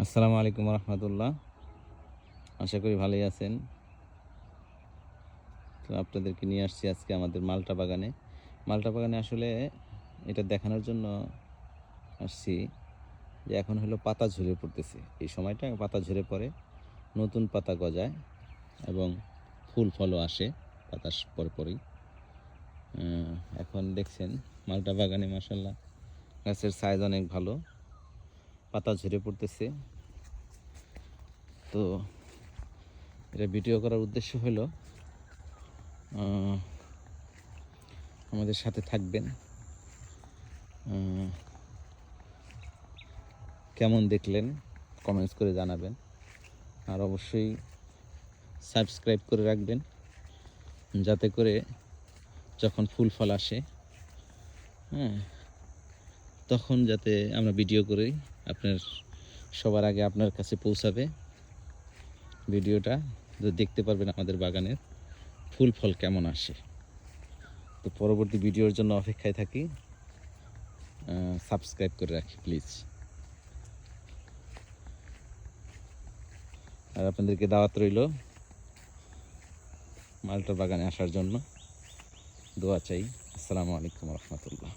আসসালামু আলাইকুম রহমতুল্লাহ। আশা করি ভালোই আছেন। তো আপনাদেরকে নিয়ে আসছি আজকে আমাদের মালটা বাগানে। মালটা বাগানে আসলে এটা দেখানোর জন্য আসছি যে এখন হলো পাতা ঝরে পড়তেছে। এই সময়টা পাতা ঝরে পড়ে, নতুন পাতা গজায় এবং ফুল ফলও আসে পাতার পরপরই। এখন দেখছেন মালটা বাগানে মাশাআল্লাহ গাছের সাইজ অনেক ভালো, পাতা ঝরে পড়তেছে। তো এটা ভিডিও করার উদ্দেশ্য হলো আমাদের সাথে থাকবেন, কেমন দেখলেন কমেন্টস করে জানাবেন, আর অবশ্যই সাবস্ক্রাইব করে রাখবেন যাতে করে যখন ফুল ফল আসে তখন যাতে আমরা ভিডিও করে আপনার সবার আগে আপনার কাছে পৌঁছাবে। ভিডিওটা দেখতে পারবেন আমাদের বাগানের ফুল ফল কেমন আসে। তো পরবর্তী ভিডিওর জন্য অপেক্ষায় থাকি। সাবস্ক্রাইব করে রাখি প্লিজ। আর আপনাদেরকে দাওয়াত রইল মালটা বাগানে আসার জন্য। দোয়া চাই। আসসালামু আলাইকুম রহমতুল্লাহ।